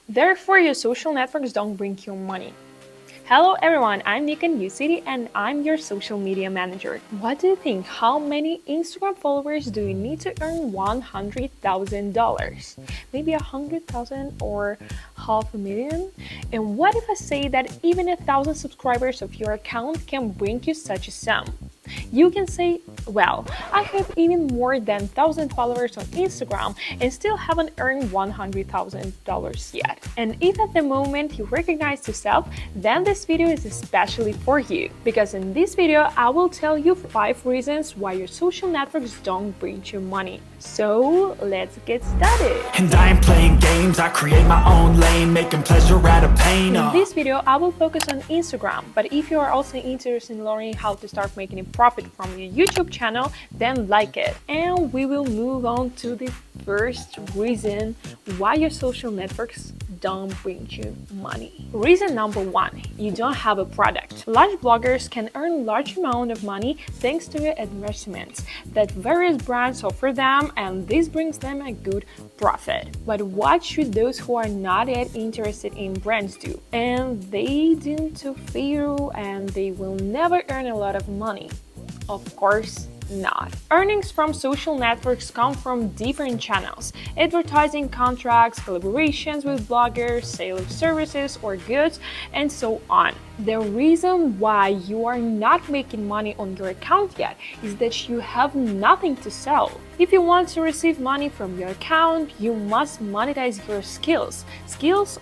Therefore, your social networks don't bring you money. Hello everyone, I'm Nika in Newcity and I'm your social media manager. What do you think? How many Instagram followers do you need to earn $100,000? Maybe 100,000 or half a million? And what if I say that even 1,000 subscribers of your account can bring you such a sum? You can say, well, I have even more than 1,000 followers on Instagram and still haven't earned $100,000 yet. And if at the moment you recognize yourself, then this video is especially for you. Because in this video, I will tell you 5 reasons why your social networks don't bring you money. So let's get started. And I ain't playing games, I create my own lane, making pleasure out of pain. In this video, I will focus on Instagram, but if you are also interested in learning how to start making a profit from your YouTube channel, then like it. And we will move on to the first reason why your social networks don't bring you money. Reason number 1, you don't have a product. Large bloggers can earn large amount of money thanks to the advertisements that various brands offer them, and this brings them a good profit. But what should those who are not yet interested in brands do? And they do to fail and they will never earn a lot of money. Of course not. Earnings from social networks come from different channels: advertising contracts, collaborations with bloggers, sale of services or goods, and so on. The reason why you are not making money on your account yet is that you have nothing to sell. If you want to receive money from your account, you must monetize your skills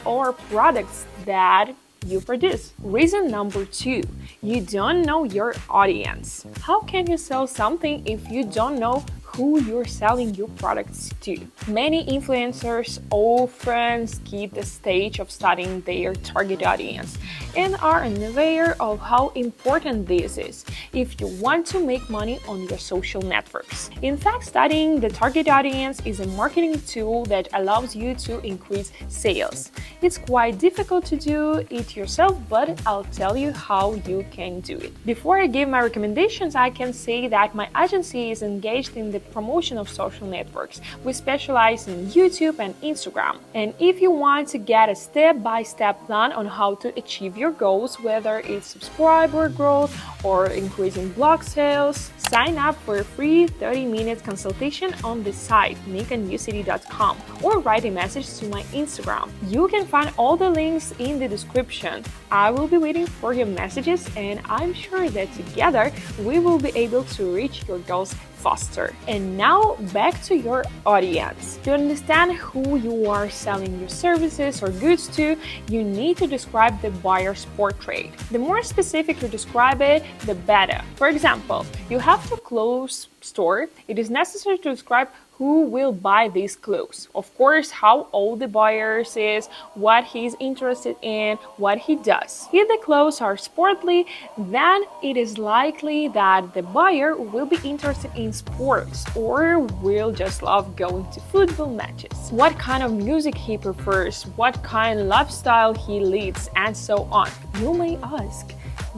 or products that you produce. Reason number 2, you don't know your audience. How can you sell something if you don't know who you're selling your products to? Many influencers often skip the stage of studying their target audience and are unaware of how important this is if you want to make money on your social networks. In fact, studying the target audience is a marketing tool that allows you to increase sales. It's quite difficult to do it yourself, but I'll tell you how you can do it. Before I give my recommendations, I can say that my agency is engaged in the promotion of social networks. We specialize in YouTube and Instagram. And if you want to get a step-by-step plan on how to achieve your goals, whether it's subscriber growth or increasing blog sales, sign up for a free 30-minute consultation on the site nikanewcity.com or write a message to my Instagram. You can find all the links in the description. I will be waiting for your messages, and I'm sure that together we will be able to reach your goals faster. And now back to your audience. To understand who you are selling your services or goods to, you need to describe the buyer's portrait. The more specific you describe it, the better. For example, you have a clothes store. It is necessary to describe who will buy these clothes. Of course, how old the buyer is, what he's interested in, what he does. If the clothes are sportly, then it is likely that the buyer will be interested in sports or will just love going to football matches. What kind of music he prefers, what kind of lifestyle he leads, and so on. You may ask,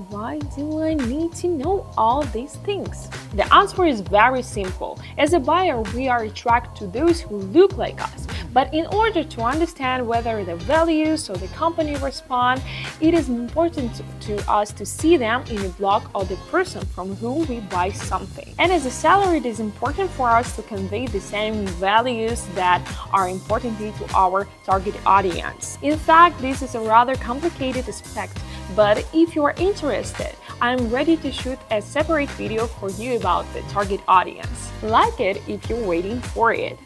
why do I need to know all these things? The answer is very simple. As a buyer, we are attracted to those who look like us. But in order to understand whether the values or the company respond, it is important to us to see them in a blog or the person from whom we buy something. And as a seller, it is important for us to convey the same values that are important to our target audience. In fact, this is a rather complicated aspect, but if you are interested, I'm ready to shoot a separate video for you about the target audience. Like it if you're waiting for it.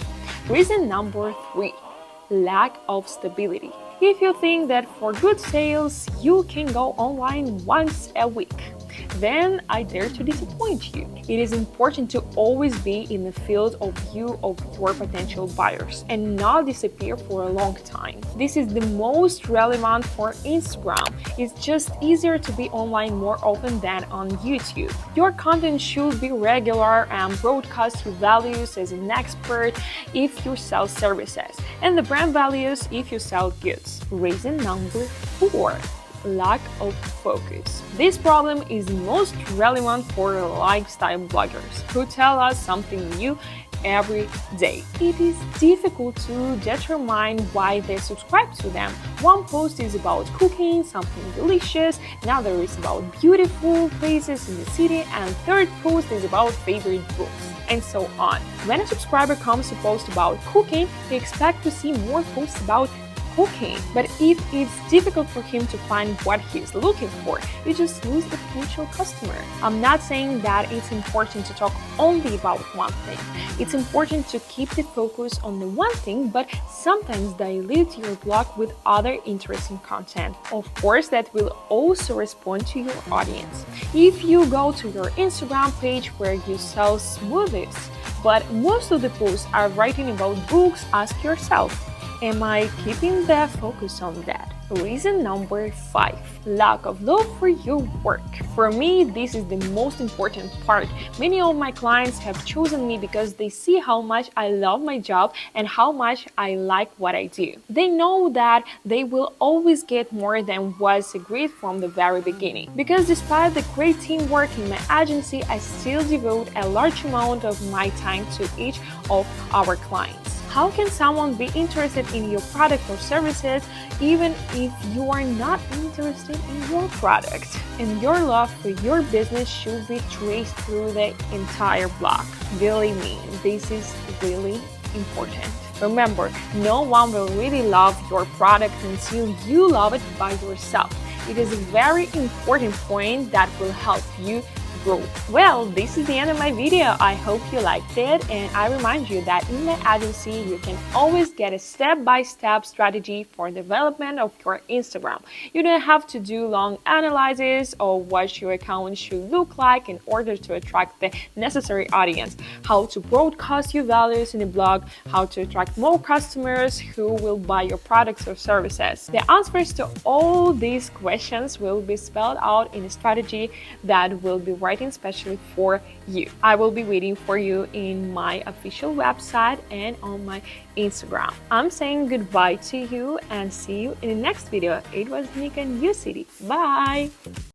Reason number 3, lack of stability. If you think that for good sales you can go online once a week, then I dare to disappoint you. It is important to always be in the field of view of your potential buyers and not disappear for a long time. This is the most relevant for Instagram. It's just easier to be online more often than on YouTube. Your content should be regular and broadcast your values as an expert if you sell services, and the brand values if you sell goods. Reason number 4. Lack of focus. This problem is most relevant for lifestyle bloggers who tell us something new every day. It is difficult to determine why they subscribe to them. One post is about cooking, something delicious, another is about beautiful places in the city, and third post is about favorite books, and so on. When a subscriber comes to post about cooking, they expect to see more posts about cooking. But if it's difficult for him to find what he's looking for, you just lose the potential customer. I'm not saying that it's important to talk only about one thing. It's important to keep the focus on the one thing, but sometimes dilute your blog with other interesting content. Of course, that will also respond to your audience. If you go to your Instagram page where you sell smoothies, but most of the posts are writing about books, ask yourself, am I keeping the focus on that? Reason number 5, lack of love for your work. For me, this is the most important part. Many of my clients have chosen me because they see how much I love my job and how much I like what I do. They know that they will always get more than was agreed from the very beginning. Because despite the great teamwork in my agency, I still devote a large amount of my time to each of our clients. How can someone be interested in your product or services even if you are not interested in your product? And your love for your business should be traced through the entire blog. Believe me, this is really important. Remember, no one will really love your product until you love it by yourself. It is a very important point that will help you grow. Well, this is the end of my video. I hope you liked it, and I remind you that in my agency you can always get a step-by-step strategy for development of your Instagram. You don't have to do long analysis of what your account should look like in order to attract the necessary audience, how to broadcast your values in the blog, how to attract more customers who will buy your products or services. The answers to all these questions will be spelled out in a strategy that will be writing especially for you. I will be waiting for you in my official website and on my Instagram. I'm saying goodbye to you and see you in the next video. It was Nika in Newcity. Bye!